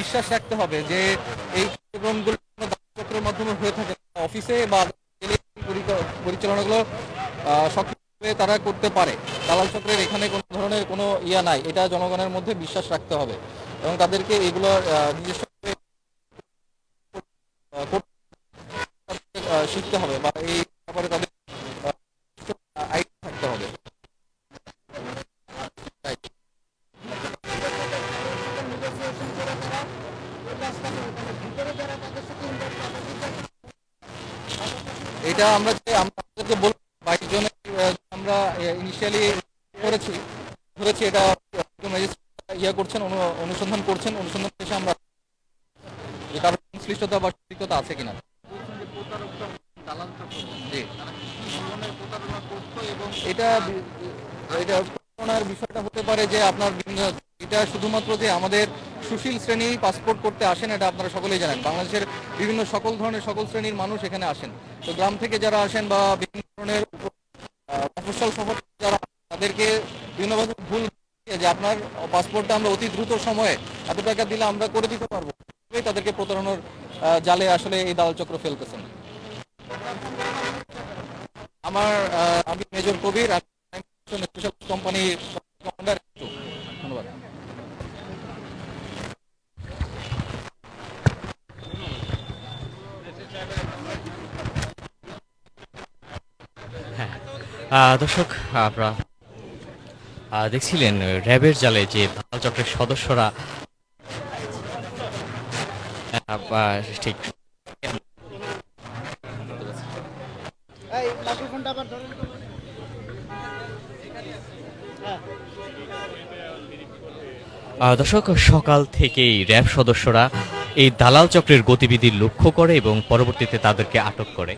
বিশ্বাস রাখতে হবে যে এই কার্যক্রমগুলো চক্রের মাধ্যমে হয়ে থাকে অফিসে বা পরিচালনাগুলো সক্রিয়ভাবে তারা করতে পারে। দালাল চক্রের এখানে কোনো ধরনের কোনো ইয়া নাই, এটা জনগণের মধ্যে বিশ্বাস রাখতে হবে এবং তাদেরকে এগুলো নিজস্ব শিখতে হবে বা এই ব্যাপারে তাদের আইডিয়া থাকতে হবে। এটা আমরা যে আমাদেরকে বলবো 22 জনের আমরা ইনিশিয়ালি করেছি ধরেছি, এটা ইয়া করছেন, অনুসন্ধান করছেন, অনুসন্ধান শেষে আমরা কারো সংশ্লিষ্টতা বা সম্পৃক্ততা আছে কিনা। জি, এটা এটা প্রতারণার বিষয়টা হতে পারে যে আপনার বিভিন্ন, এটা শুধুমাত্র যে আমাদের সুশীল শ্রেণী পাসপোর্ট করতে আসেন এটা আপনারা সকলেই জানেন, বাংলাদেশের বিভিন্ন সকল ধরনের সকল শ্রেণীর মানুষ এখানে আসেন। তো গ্রাম থেকে যারা আসেন বা বিভিন্ন ধরনের মফস্বল শহর যারা, তাদেরকে বিভিন্নভাবে ভুল যে আপনার পাসপোর্টটা আমরা অতি দ্রুত সময়ে এত টাকা দিলে আমরা করে দিতে পারবো, তাদেরকে প্রতারণার জালে আসলে এই দালাল চক্র ফেলতেছেন। আমার আমি মেজর কবির, স্পেশাল কোম্পানি কমান্ডার। ধন্যবাদ। হ্যাঁ, দর্শক, আপনারা দেখছিলেন র্যাবের জালে যে দালাল চক্রের সদস্যরা ঠিক দর্শক, সকাল থেকেই র্যাব সদস্যরা এই দালাল চক্রের গতিবিধি লক্ষ্য করে এবং পরবর্তীতে তাদেরকে আটক করে।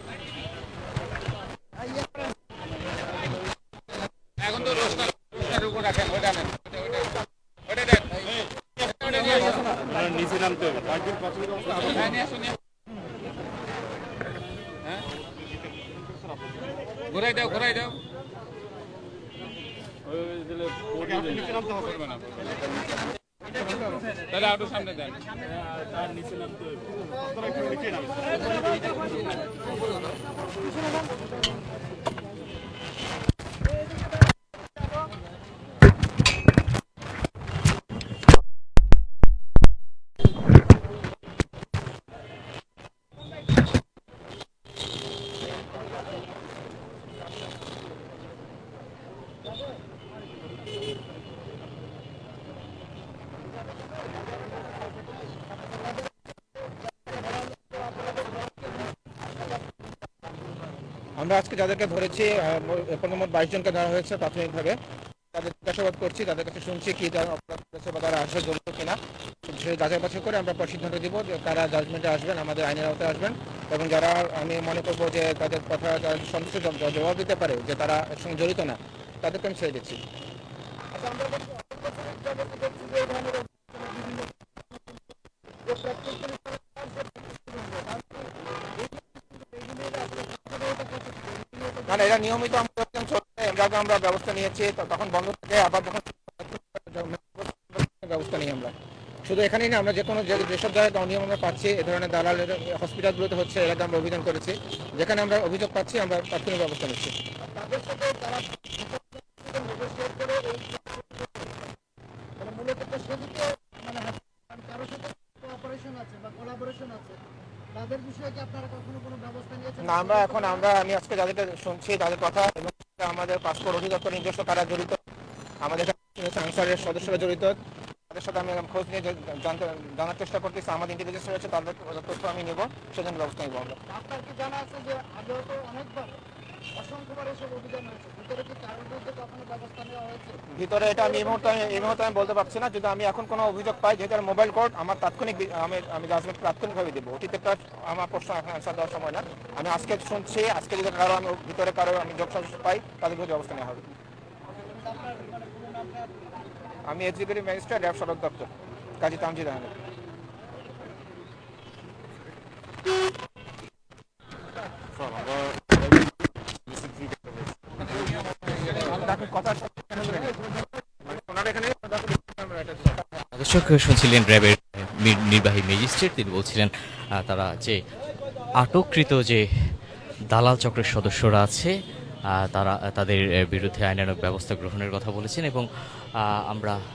ঘুরাই দাও, ঘুরাই দাও। তাহলে আরো সামনে দেন। আমরা আজকে যাদেরকে ধরেছি এখন মোট 22 জনকে ধরা হয়েছে প্রাথমিকভাবে। তাদের জিজ্ঞাসাবাদ করছি, তাদের কাছে শুনছি কি তারা অপরাধ করেছে বা তারা আসলে জড়িত কিনা, সে যাচাই বাছাই করে আমরা পর সিদ্ধান্ত দিব যে তারা জাজমেন্টে আসবেন, আমাদের আইনের আওতায় আসবেন। এবং যারা আমি মনে করবো যে তাদের কথা সন্তুষ্ট জবাব দিতে পারে যে তারা এর সঙ্গে জড়িত না, তাদেরকে আমি ছেড়ে দিচ্ছি। না না, এটা নিয়মিত আমরা চলছে, আমরা ব্যবস্থা নিয়েছি, তখন বন্ধ থেকে আবার যখন ব্যবস্থা নিই আমরা। শুধু এখানেই না, আমরা যে কোনো যেসব জায়গায় অনিয়ম আমরা পাচ্ছি এ ধরনের দালালের হসপিটালগুলোতে হচ্ছে, এলাকা আমরা অভিযান করেছি, যেখানে আমরা অভিযোগ পাচ্ছি আমরা তাৎক্ষণিক ব্যবস্থা নিচ্ছি। না, আমি আজকে যাদেরকে শুনছি তাদের কথা এবং আমাদের পাসপোর্ট অধিদপ্তর নিজস্ব কারা জড়িত, আমাদের আনসারের সদস্যরা জড়িত, তাদের সাথে আমি খোঁজ নিয়ে জানার চেষ্টা করতেছি। আমাদের ইন্টেলিজেন্স রয়েছে, তাদের তথ্য আমি নেব, সেজন্য ব্যবস্থা নেব আমরা। আপনার কি জানা আছে যে আগেও তো অনেকবার অসংখ্যবার এসব অভিযান হয়েছে, ভিতরে কি কারোর বিরুদ্ধে কখনো ব্যবস্থা নেওয়া হয়েছে? ভিতরে এটা আমি এই মুহূর্তে আমি বলতে পারছি না। যদি আমি এখন কোনো অভিযোগ পাই, যেহেতু মোবাইল কোর্ট, আমার তাৎক্ষণিক আমি জাজমেন্ট তাৎক্ষণিকভাবে দেবো। অতীতের আমার প্রশ্ন এখন অ্যান্সার দেওয়ার সময় না। আমি আজকে শুনছি, আজকে যদি কারো আমি ভিতরে কারো আমি যোগ সাজস পাই, তাদের বিরুদ্ধে ব্যবস্থা নেওয়া হবে। আমি এক্সিকিউটিভ ম্যাজিস্ট্রেট, র্যাব সদর দপ্তর, কাজী তামজিদ আহমেদ। দর্শক, শুনছিলেন র্যাবের নির্বাহী ম্যাজিস্ট্রেট তিনি বলছিলেন তারা যে আটককৃত যে দালাল চক্রের সদস্যরা আছে তারা তাদের বিরুদ্ধে আইনানুগ ব্যবস্থা গ্রহণের কথা বলেছেন এবং আমরা